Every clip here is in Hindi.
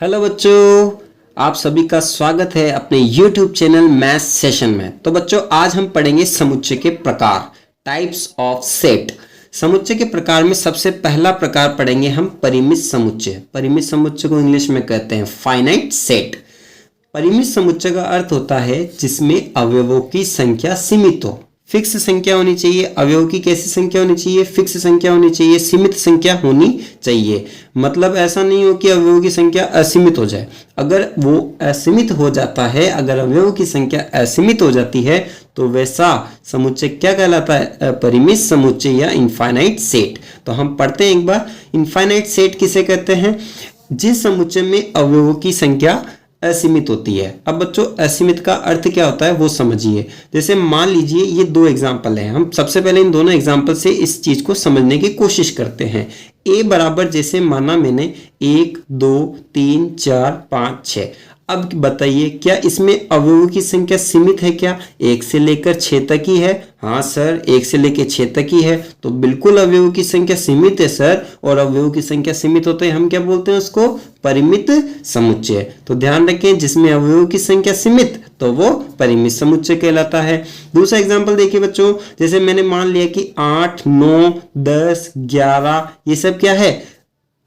हेलो बच्चों, आप सभी का स्वागत है अपने YouTube चैनल मैथ्स सेशन में। तो बच्चों आज हम पढ़ेंगे समुच्चय के प्रकार, टाइप्स ऑफ सेट। समुच्चय के प्रकार में सबसे पहला प्रकार पढ़ेंगे हम परिमित समुच्चय। परिमित समुच्चय को इंग्लिश में कहते हैं फाइनाइट सेट। परिमित समुच्चय का अर्थ होता है जिसमें अवयवों की संख्या सीमित हो। फिक्स संख्या होनी चाहिए। अवयव की कैसी संख्या होनी चाहिए? फिक्स संख्या होनी चाहिए, सीमित संख्या होनी चाहिए। मतलब ऐसा नहीं हो कि अवयवों की संख्या असीमित हो जाए। अगर वो असीमित हो जाता है, अगर अवयवों की संख्या असीमित हो जाती है तो वैसा समुच्चय क्या कहलाता है? परिमित समुच्चय या इनफाइनाइट सेट। तो हम पढ़ते हैं एक बार, इनफाइनाइट सेट किसे कहते हैं? जिस समुच्चय में अवयवों की संख्या असीमित होती है। अब बच्चों असीमित का अर्थ क्या होता है वो समझिए। जैसे मान लीजिए ये दो एग्जाम्पल हैं, हम सबसे पहले इन दोनों एग्जाम्पल से इस चीज को समझने की कोशिश करते हैं। ए बराबर जैसे माना मैंने 1 2 3 4 5 6। अब बताइए क्या इसमें अवयवों की संख्या सीमित है क्या? 1 से लेकर 6 तक ही है। हाँ सर, 1 से लेकर 6 तक ही है, तो बिल्कुल अवयवों की संख्या सीमित है सर। और अवयवों की संख्या सीमित होते हैं हम क्या बोलते हैं उसको? परिमित समुच्चय। तो ध्यान रखें, जिसमें अवयवों की संख्या सीमित तो वो परिमित समुच्चय कहलाता है। दूसरा एग्जाम्पल देखिए बच्चों, जैसे मैंने मान लिया कि 8 9 10 11 ये सब क्या है?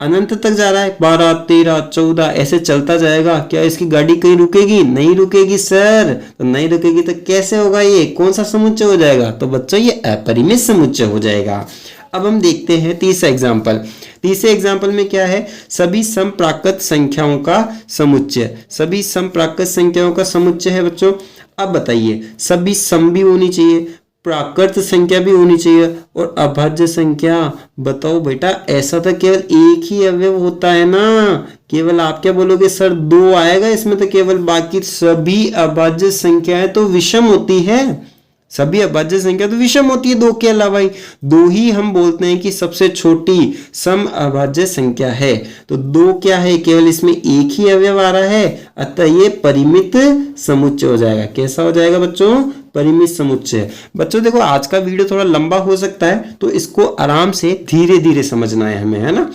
अनंत तक जा रहा है। 12 13 14 ऐसे चलता जाएगा। क्या इसकी गाड़ी कहीं रुकेगी? नहीं रुकेगी सर। तो नहीं रुकेगी तो कैसे होगा? ये कौन सा समुच्चय हो जाएगा? तो बच्चों ये अपरिमित समुच्चय हो जाएगा। अब हम देखते हैं तीसरा एग्जाम्पल। तीसरे एग्जाम्पल में क्या है? सभी समप्राकृत संख्याओं का समुच्चय। सभी समप्राकृत संख्याओं का समुच्चय है बच्चों। अब बताइए, सभी सम भी होनी चाहिए, प्राकृत संख्या भी होनी चाहिए और अभाज्य संख्या। बताओ बेटा, ऐसा तो केवल एक ही अवयव होता है ना। केवल आप क्या बोलोगे सर? 2 आएगा इसमें तो केवल, बाकी सभी अभाज्य संख्याएं तो विषम होती है। सभी अभाज्य संख्या तो विषम होती है 2 के अलावा ही। 2 ही हम बोलते हैं कि सबसे छोटी सम अभाज्य संख्या है। तो 2 क्या है? केवल इसमें एक ही अवयव आ रहा है, अतः ये परिमित समुच्चय हो जाएगा। कैसा हो जाएगा बच्चों? परिमित समुच्चय। बच्चों देखो, आज का वीडियो थोड़ा लंबा हो सकता है तो इसको आराम से धीरे धीरे समझना है हमें, है ना।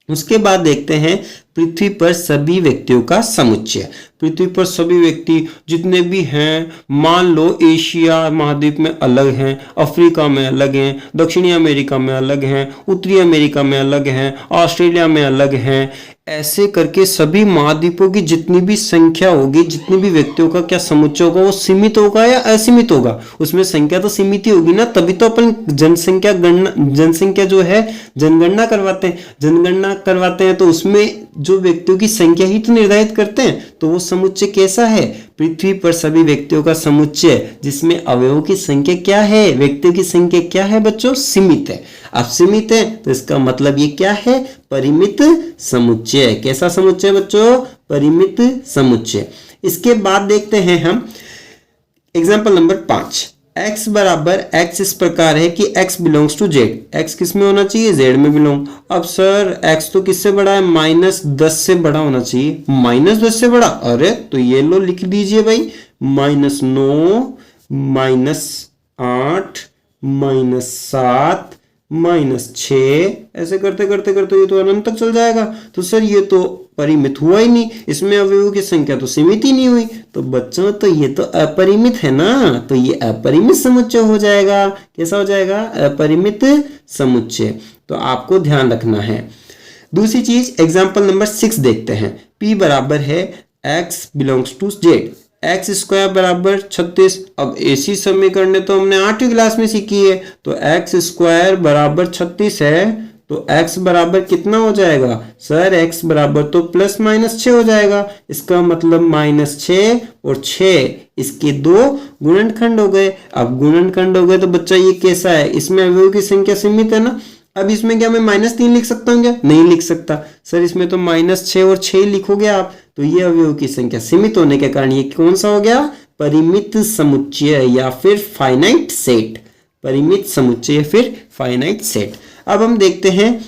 उसके बाद देखते हैं पृथ्वी पर सभी व्यक्तियों का समुच्चय। पृथ्वी पर सभी व्यक्ति जितने भी हैं, मान लो एशिया महाद्वीप में अलग हैं, अफ्रीका में अलग हैं, दक्षिणी अमेरिका में अलग हैं, उत्तरी अमेरिका में अलग हैं, ऑस्ट्रेलिया में अलग हैं। ऐसे करके सभी महाद्वीपों की जितनी भी संख्या होगी, जितने भी व्यक्तियों का क्या समुच्चय होगा, वो सीमित होगा या असीमित होगा? उसमें संख्या तो सीमित ही होगी ना, तभी तो अपन जनसंख्या जो है जनगणना करवाते हैं। जनगणना करवाते हैं तो उसमें जो व्यक्तियों की संख्या ही तो निर्धारित करते हैं। तो वो समुच्चय कैसा है? पृथ्वी पर सभी व्यक्तियों का समुच्चय, जिसमें अवयवों की संख्या क्या है? व्यक्तियों की संख्या क्या है बच्चों? सीमित है। अब सीमित है तो इसका मतलब ये क्या है? परिमित समुच्चय। कैसा समुच्चय बच्चों? परिमित समुच्चय। इसके बाद देखते हैं हम एग्जाम्पल नंबर 5। x बराबर x इस प्रकार है कि x belongs to z। x किस में होना चाहिए? z में बिलोंग। अब सर x तो किससे बड़ा है? -10 से बड़ा होना चाहिए। -10 से बड़ा? अरे तो ये लो लिख दीजिए भाई, -9 -8 -7 -6 ऐसे करते करते करते ये तो अनंत तक चल जाएगा। तो सर ये तो परिमित हुआ ही नहीं, इसमें अवयवों की संख्या तो सीमित ही नहीं हुई। तो बच्चों तो ये तो अपरिमित है ना, तो ये अपरिमित समुच्चय हो जाएगा। कैसा हो जाएगा? अपरिमित समुच्चय। तो आपको ध्यान रखना है। दूसरी चीज एग्जाम्पल नंबर 6 देखते हैं। P बराबर है x belongs to z। X square बराबर 36। अब ऐसी समीकरण तो हमने 8वीं क्लास में सीखी है। तो एक्स स्क्वायर बराबर 36 है, तो x बराबर कितना हो जाएगा? सर x बराबर तो +-6 हो जाएगा। इसका मतलब -6 और 6 इसके 2 गुणनखंड हो गए। अब गुणनखंड हो गए तो बच्चा ये कैसा है? इसमें अवयवों की संख्या सीमित है ना। अब इसमें क्या मैं -3 लिख सकता हूँ क्या? नहीं लिख सकता सर। इसमें तो -6 और 6 लिखोगे आप, तो ये अवयवों की संख्या सीमित होने के कारण ये कौन सा हो गया? परिमित समुच्चय या फिर फाइनाइट सेट। परिमित समुच्चय या फिर फाइनाइट सेट। अब हम देखते हैं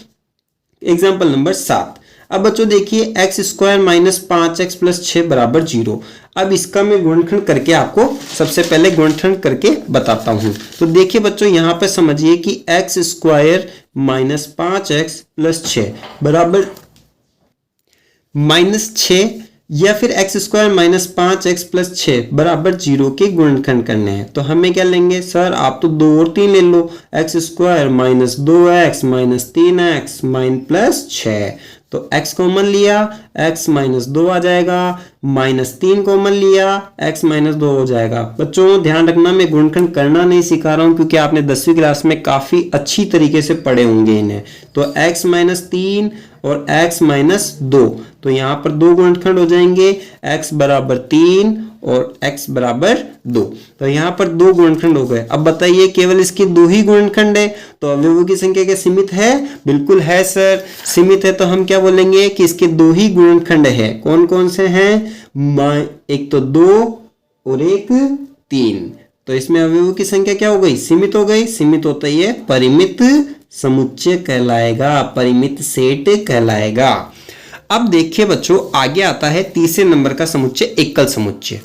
एग्जाम्पल नंबर 7। अब बच्चों देखिए, x स्क्वायर -5x + 6 बराबर 0। अब इसका मैं गुणनखंड करके आपको सबसे पहले गुणनखंड करके बताता हूं। तो देखिए बच्चों, यहां पे समझिए कि x स्क्वायर -5x + 6 बराबर -6 या फिर x square minus 5x plus 6 बराबर 0 के गुणनखंड करने हैं। तो हमें क्या लेंगे सर, आप तो 2 और 3 ले लो, x square minus 2x minus 3x minus plus 6। तो x कॉमन लिया, x माइनस 2 आ जाएगा, माइनस 3 कॉमन लिया, x माइनस 2 हो जाएगा। बच्चों ध्यान रखना, मैं गुणनखंड करना नहीं सिखा रहा हूं क्योंकि आपने 10वीं क्लास में काफी अच्छी तरीके से पढ़े होंगे इन्हें। तो x माइनस 3 और x माइनस 2, तो यहाँ पर 2 गुणनखंड हो जाएंगे, x बराबर 3 और x बराबर 2। तो यहाँ पर 2 गुणनखंड हो गए। अब बताइए केवल इसकी 2 ही गुणनखंड है, तो अवयवों की संख्या क्या सीमित है? बिल्कुल है सर, सीमित है। तो हम क्या बोलेंगे कि इसके 2 ही गुणनखंड है। कौन कौन से हैं? एक तो 2 और एक 3। तो इसमें अवयवों की संख्या क्या हो गई? सीमित हो गई। सीमित होता ही है परिमित समुच्चय कहलाएगा, परिमित सेट कहलाएगा। अब देखिए बच्चों, आगे आता है तीसरे नंबर का समुच्चय, एकल समुच्चय।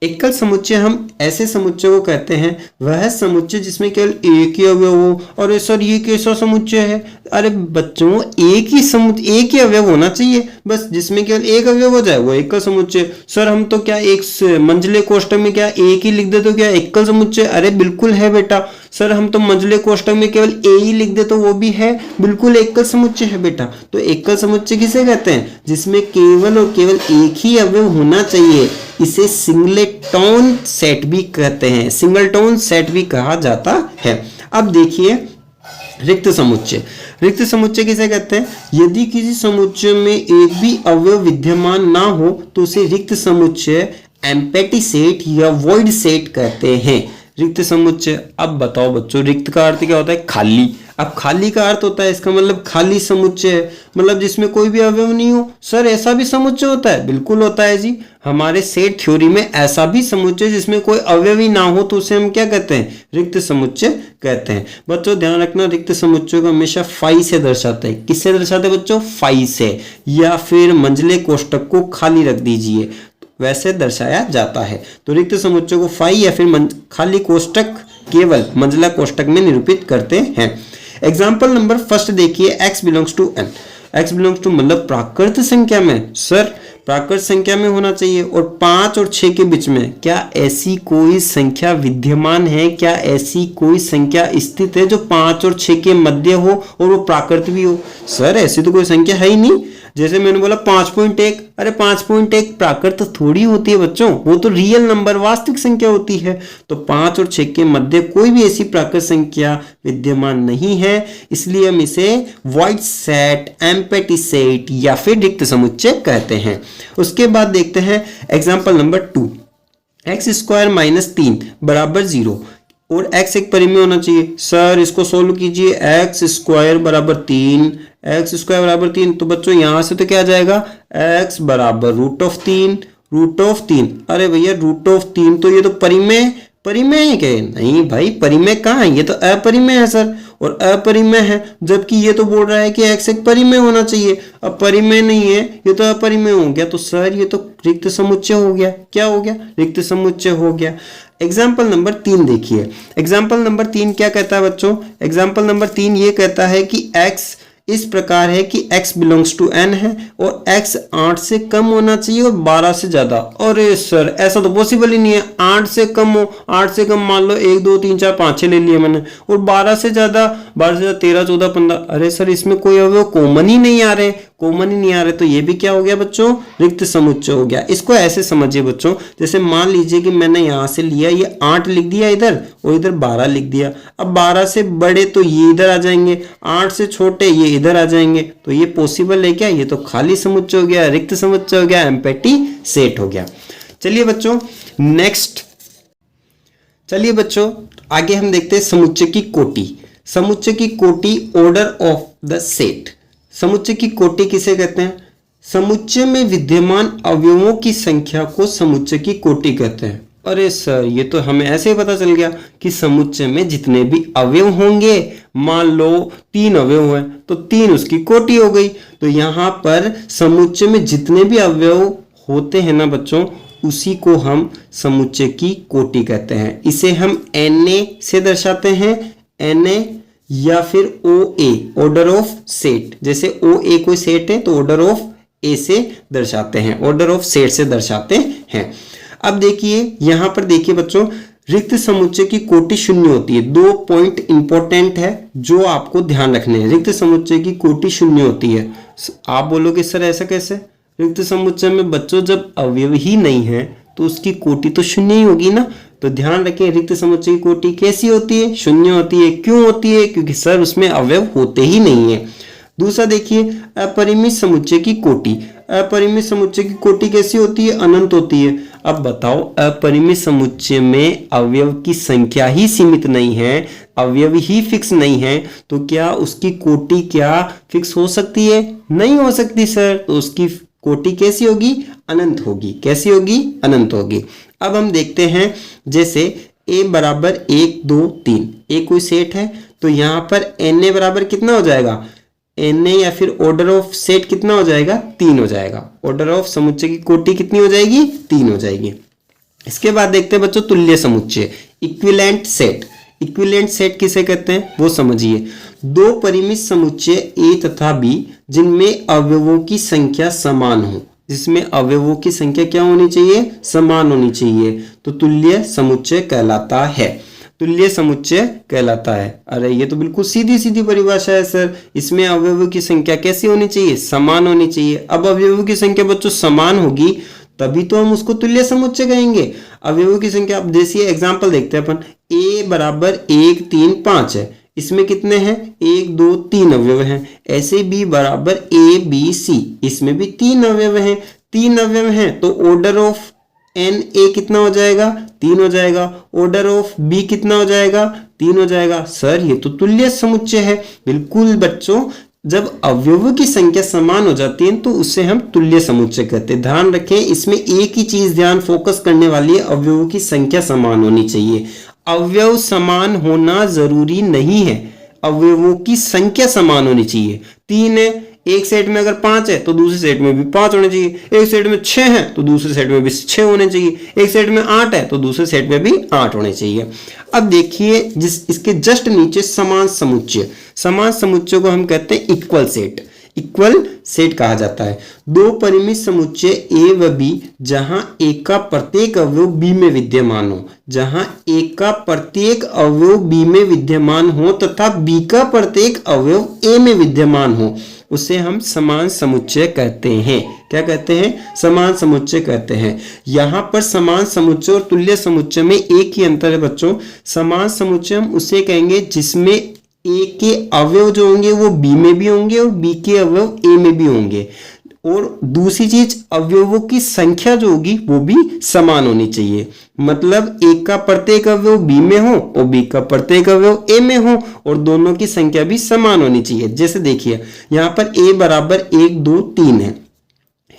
एकल समुच्चय हम ऐसे समुच्चय को कहते हैं, वह समुच्चय जिसमें केवल एक ही अवयव हो। और सर ये कैसा समुच्चय है? अरे बच्चों, एक ही अवयव होना चाहिए बस, जिसमें केवल एक अवयव हो जाए वो एकल समुच्चय। सर हम तो क्या एक मंझले कोष्ठक में क्या एक ही लिख दे तो क्या एकल समुच्चय? अरे बिल्कुल है बेटा। सर हम तो मंझले कोष्ठक में केवल ए ही लिख दे तो वो भी है, बिल्कुल एकल समुच्चय है बेटा। तो एकल समुच्चय किसे कहते हैं? जिसमें केवल और केवल एक ही अवयव होना चाहिए। इसे सिंगलेटोन सेट भी कहते हैं, सिंगलटोन सेट भी कहा जाता है। अब देखिए रिक्त समुच्चय। रिक्त समुच्चय किसे कहते हैं? यदि किसी समुच्चय में एक भी अवयव विद्यमान ना हो तो उसे रिक्त समुच्चय, एम्प्टी सेट या वॉइड सेट कहते हैं। रिक्त समुच्चय। अब बताओ बच्चों, रिक्त का अर्थ क्या होता है? खाली। अब खाली का अर्थ होता है, इसका मतलब खाली समुच्चय, मतलब जिसमें कोई भी अवयव नहीं हो। सर ऐसा भी समुच्चय होता है? बिल्कुल होता है जी। हमारे सेट थ्योरी में ऐसा भी समुच्चय जिसमें कोई अवयव ही ना हो तो उसे हम क्या कहते हैं? रिक्त समुच्चय कहते हैं। बच्चों ध्यान रखना, रिक्त समुच्चय को हमेशा फाई से दर्शाते हैं। किससे दर्शाते हैं बच्चों? फाई से, या फिर मंझले कोष्ठक को खाली रख दीजिए, वैसे दर्शाया जाता है। तो रिक्त समुच्चय को फाई या फिर खाली कोष्ठक, केवल मंझला कोष्ठक में निरूपित करते हैं। एग्जाम्पल नंबर फर्स्ट देखिए, x belongs to n। x belongs to मतलब प्राकृत संख्या में। सर प्राकृत संख्या में होना चाहिए। और 5 और 6 के बीच में क्या ऐसी कोई संख्या विद्यमान है? क्या ऐसी कोई संख्या स्थित है जो 5 और 6 के मध्य हो और वो प्राकृत भी हो? सर ऐसी तो कोई संख्या है ही नहीं। जैसे मैंने बोला 5.1, अरे 5.1 प्राकृत थोड़ी होती है बच्चों, वो तो रियल नंबर, वास्तविक संख्या होती है। तो 5 और 6 के मध्य कोई भी ऐसी प्राकृत संख्या विद्यमान नहीं है, इसलिए हम इसे वॉइड सेट, एम्प्टी सेट या फिर रिक्त समुच्चय कहते हैं। उसके बाद देखते हैं example number 2, x square minus 3 बराबर 0 और x एक परिमेय होना चाहिए। सर इसको सोल्व कीजिए, एक्स स्क्वायर बराबर 3, एक्स स्क्वायर बराबर 3। तो बच्चों यहां से तो क्या आ जाएगा? x बराबर रूट ऑफ 3, रूट ऑफ 3। अरे भैया रूट ऑफ 3, तो ये तो परिमेय है क्या? नहीं भाई, परिमेय कहाँ है? ये तो अपरिमेय है सर, और अपरिमेय है, जबकि ये तो बोल रहा है कि x एक परिमेय होना चाहिए। अब परिमेय नहीं है, ये तो अपरिमेय हो गया। तो सर ये तो रिक्त समुच्चय हो गया। क्या हो गया? रिक्त समुच्चय हो गया। एग्जाम्पल नंबर 3 देखिए। एग्जाम्पल नंबर 3 क्या कहता है बच्चों? एग्जाम्पल नंबर 3 ये कहता है कि x इस प्रकार है कि x बिलोंग्स टू n है और x 8 से कम होना चाहिए और 12 से ज्यादा। अरे सर ऐसा तो पॉसिबल ही नहीं है, 8 से कम हो, 8 से कम मान लो 1 2 3 4 5 6 ले लिए मैंने, और 12 से ज्यादा 13 14 15। अरे सर इसमें कोई अवयव कॉमन ही नहीं आ रहे, कॉमन ही नहीं आ रहे। तो ये भी क्या हो गया बच्चों? रिक्त समुच्चय हो गया। इसको ऐसे समझिए बच्चों, जैसे मान लीजिए कि मैंने यहां से लिया, ये 8 लिख दिया इधर और इधर 12 लिख दिया। अब 12 से बड़े तो ये इधर आ जाएंगे, 8 से छोटे ये इधर आ जाएंगे। तो ये पॉसिबल है क्या? ये तो खाली समुच्चय हो गया, रिक्त समुच्चय हो गया, एम्प्टी सेट हो गया। चलिए बच्चों नेक्स्ट, चलिए बच्चों आगे हम देखते हैं समुच्चय की कोटि। समुच्चय की कोटि, ऑर्डर ऑफ द सेट। समुच्चय की कोटि किसे कहते हैं? समुच्चय में विद्यमान अवयवों की संख्या को समुच्चय की कोटि कहते हैं। अरे सर ये तो हमें ऐसे ही पता चल गया कि समुच्चय में जितने भी अवयव होंगे, मान लो 3 अवयव है तो 3 उसकी कोटि हो गई। तो यहाँ पर समुच्चय में जितने भी अवयव होते हैं ना बच्चों, उसी को हम समुच्चय की कोटि कहते हैं। इसे हम Na से दर्शाते हैं, Na या फिर OA, ऑर्डर ऑफ सेट। जैसे OA कोई सेट है तो ऑर्डर ऑफ ए से दर्शाते हैं, ऑर्डर ऑफ सेट से दर्शाते हैं। अब देखिए यहाँ पर देखिए बच्चों, रिक्त समुच्चय की कोटि शून्य होती है। 2 पॉइंट इंपॉर्टेंट है जो आपको ध्यान रखने हैं। रिक्त समुच्चय की कोटि शून्य होती है। आप बोलोगे सर ऐसा कैसे? रिक्त समुच्चय में बच्चों जब अवयव ही नहीं है तो उसकी कोटि तो शून्य ही होगी ना। तो ध्यान रखें, रिक्त समुच्चय की कोटि कैसी होती है? शून्य होती है। क्यों होती है? क्योंकि सर उसमें अवयव होते ही नहीं है। दूसरा देखिए, अपरिमित समुच्चय की कोटि। अपरिमित समुच्चय की कोटि कैसी होती है? अनंत होती है। अब बताओ, अपरिमित समुच्चय में अवयव की संख्या ही सीमित नहीं है, अवयव ही फिक्स नहीं है, तो क्या उसकी कोटि क्या फिक्स हो सकती है? नहीं हो सकती सर। तो उसकी कोटि कैसी होगी? अनंत होगी। कैसी होगी? अनंत होगी। अब हम देखते हैं, जैसे a बराबर 1 2 3, ए कोई सेट है, तो यहाँ पर na बराबर कितना हो जाएगा? na या फिर ऑर्डर ऑफ सेट कितना हो जाएगा? 3 हो जाएगा। ऑर्डर ऑफ समुच्चय की कोटि कितनी हो जाएगी? 3 हो जाएगी। इसके बाद देखते हैं बच्चों तुल्य समुच्चय, इक्विवेलेंट सेट। इक्विवेलेंट सेट किसे कहते हैं वो समझिए। 2 परिमित समुच्चय a तथा b जिनमें अवयवों की संख्या समान हो, जिसमें अवयवों की संख्या क्या होनी चाहिए? समान होनी चाहिए, तो तुल्य समुच्चय कहलाता है। तुल्य समुच्चय कहलाता है। अरे ये तो बिल्कुल सीधी सीधी परिभाषा है सर। इसमें अवयवों की संख्या कैसी होनी चाहिए? समान होनी चाहिए। अब अवयवों की संख्या बच्चों समान होगी तभी तो हम उसको तुल्य समुच्चय कहेंगे। अवयवों की संख्या, अब जैसे एग्जांपल देखते हैं अपन, a बराबर 1 3 5 है, इसमें कितने हैं? 1 2 3 अवयव हैं। ऐसे b बराबर a b c, इसमें भी 3 अवयव हैं। 3 अवयव हैं तो ऑर्डर ऑफ एन ए कितना हो जाएगा? 3 हो जाएगा। ऑर्डर ऑफ बी कितना हो जाएगा? 3 हो जाएगा। सर ये तो तुल्य समुच्चय है। बिल्कुल बच्चों, जब अवयवों की संख्या समान हो जाती है तो उससे हम तुल्य समुच्चय कहते हैं। ध्यान रखें, इसमें एक ही चीज ध्यान फोकस करने वाली है, अवयवों की संख्या समान होनी चाहिए। अवयव समान होना जरूरी नहीं है, अवयवों की संख्या समान होनी चाहिए। 3 है, एक सेट में अगर 5 है तो दूसरे सेट में भी 5 होने चाहिए। एक सेट में 6 है तो दूसरे सेट में भी 6 होने चाहिए। एक सेट में 8 है तो दूसरे सेट में भी 8 होने चाहिए। अब देखिए, इसके जस्ट नीचे समान समुच्चय। समान समुच्चय को हम कहते हैं इक्वल सेट। इक्वल सेट कहा जाता है। 2 परिमित समुच्चय a व b जहां a का प्रत्येक अवयव b में विद्यमान हो, जहां a का प्रत्येक अवयव b में विद्यमान हो तथा b का प्रत्येक अवयव a में विद्यमान हो, उसे हम समान समुच्चय कहते हैं। क्या कहते हैं? समान समुच्चय कहते हैं। यहाँ पर समान समुच्चय और तुल्य समुच्चय में एक ही अंतर है बच्चों। समान समुच्चय हम उसे कहेंगे जिसमें a के अवयव जो होंगे वो b में भी होंगे और b के अवयव a में भी होंगे। और दूसरी चीज, अवयवों की संख्या जो होगी वो भी समान होनी चाहिए। मतलब a का प्रत्येक अवयव b में हो और b का प्रत्येक अवयव a में हो और दोनों की संख्या भी समान होनी चाहिए। जैसे देखिए, यहाँ पर a बराबर 1 2 3 है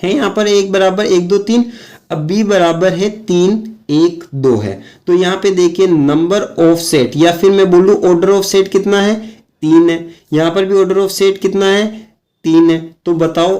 यहाँ पर 1 बराबर 1 2 3। अब b बराबर है 3 1 2 है। तो यहाँ पे देखिए, नंबर ऑफ सेट या फिर मैं बोलूं ऑर्डर ऑफ सेट कितना है? 3 है। यहाँ पर भी ऑर्डर ऑफ सेट कितना है? 3 है। तो बताओ,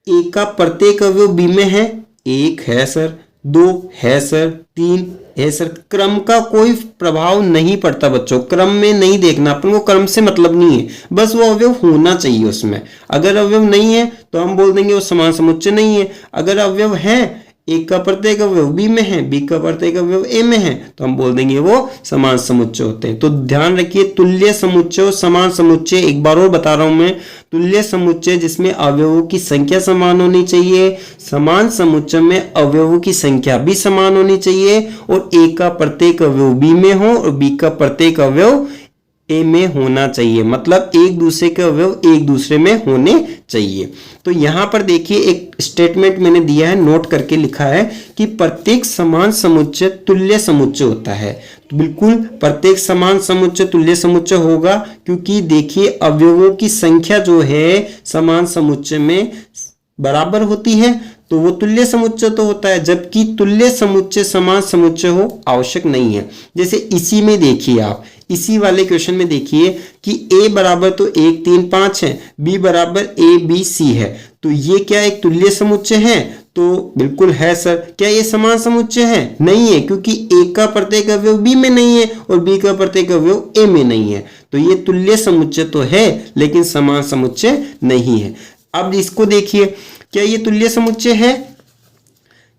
a का प्रत्येक अवयव b में है? 1 है सर, 2 है सर, 3 है सर। क्रम का कोई प्रभाव नहीं पड़ता बच्चों, क्रम में नहीं देखना, अपन को क्रम से मतलब नहीं है, बस वो अवयव होना चाहिए उसमें। अगर अवयव नहीं है तो हम बोल देंगे वो समान समुच्चय नहीं है। अगर अवयव है, एक का प्रत्येक अवयव b में है, b का प्रत्येक अवयव a में है, तो हम बोल देंगे वो समान समुच्चय होते हैं। तो ध्यान रखिए, तुल्य समुच्चय और समान समुच्चय, एक बार और बता रहा हूं मैं। तुल्य समुच्चय जिसमें अवयवों की संख्या समान होनी चाहिए, समान समुच्चय में अवयवों की संख्या भी समान होनी चाहिए और a का प्रत्येक अवयव b में हो और b का प्रत्येक अवयव ए में होना चाहिए। मतलब एक दूसरे के अवयव एक दूसरे में होने चाहिए। तो यहाँ पर देखिए, एक स्टेटमेंट मैंने दिया है, नोट करके लिखा है कि प्रत्येक समान समुच्चय तुल्य समुच्चय होता है। तो बिल्कुल प्रत्येक समान समुच्चय तुल्य समुच्चय होगा, क्योंकि देखिए अवयवों की संख्या जो है समान समुच्चय में बराबर होती है तो वो तुल्य समुच्चय तो होता है, जबकि तुल्य समुच्चय समान समुच्चय हो आवश्यक नहीं है। जैसे इसी में देखिए, आप इसी वाले क्वेश्चन में देखिए कि a बराबर तो 1 3 5 है, b बराबर a b c है, तो ये क्या एक तुल्य समुच्चय है? तो बिल्कुल है सर। क्या ये समान समुच्चय है? नहीं है, क्योंकि a का प्रत्येक अवयव b में नहीं है और b का प्रत्येक अवयव a में नहीं है। तो ये तुल्य समुच्चय तो है लेकिन समान समुच्चय नहीं है। अब इसको देखिए क्या ये तुल्य समुच्चय है?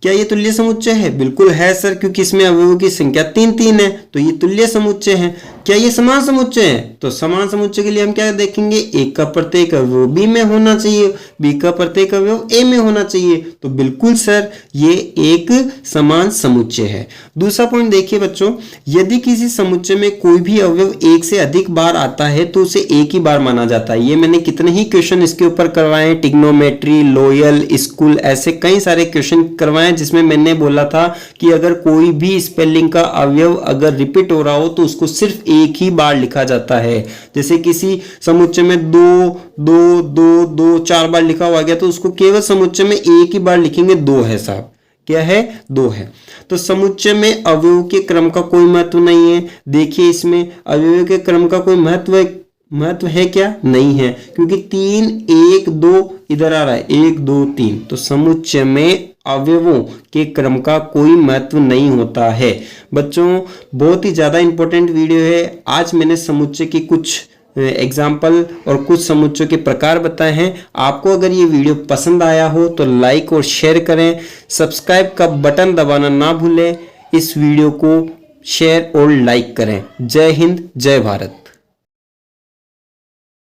क्या ये तुल्य समुच्चय है? बिल्कुल है सर, क्योंकि इसमें अवयवों की संख्या 3 है, तो ये तुल्य समुच्चय है। क्या ये समान समुच्चय है? तो समान समुच्चय के लिए हम क्या देखेंगे, ए का प्रत्येक अवयव बी में होना चाहिए, बी का प्रत्येक अवयव ए में होना चाहिए। तो बिल्कुल सर ये एक समान समुच्चय है। दूसरा पॉइंट देखिए बच्चों, यदि किसी समुच्चय में कोई भी अवयव एक से अधिक बार आता है तो उसे एक ही बार माना जाता है। ये मैंने कितने ही क्वेश्चन इसके ऊपर करवाए हैं, टिग्नोमेट्री, लोयल, स्कूल, ऐसे कई सारे क्वेश्चन करवाए जिसमें मैंने बोला था कि अगर कोई भी स्पेलिंग का अवयव अगर रिपीट हो रहा हो तो उसको सिर्फ एक ही बार लिखा जाता है। जैसे किसी समुच्चय में 2 2 2 2 4 बार लिखा हुआ गया तो उसको केवल समुच्चय में एक ही बार लिखेंगे, 2 है साहब। क्या है? 2 है। तो समुच्चय में अवयव के क्रम का कोई महत्व नहीं है। देखिए इसमें अवयव के क्रम का कोई महत्व है क्या? नहीं है, क्योंकि 3 1 2 इधर आ रहा है, 1 2 3। तो समुच्चय में अवयवों के क्रम का कोई महत्व नहीं होता है। बच्चों बहुत ही ज्यादा इंपॉर्टेंट वीडियो है। आज मैंने समुच्चय की कुछ एग्जाम्पल और कुछ समुच्चयों के प्रकार बताए हैं। आपको अगर ये वीडियो पसंद आया हो तो लाइक और शेयर करें, सब्सक्राइब का बटन दबाना ना भूलें, इस वीडियो को शेयर और लाइक करें। जय हिंद, जय भारत।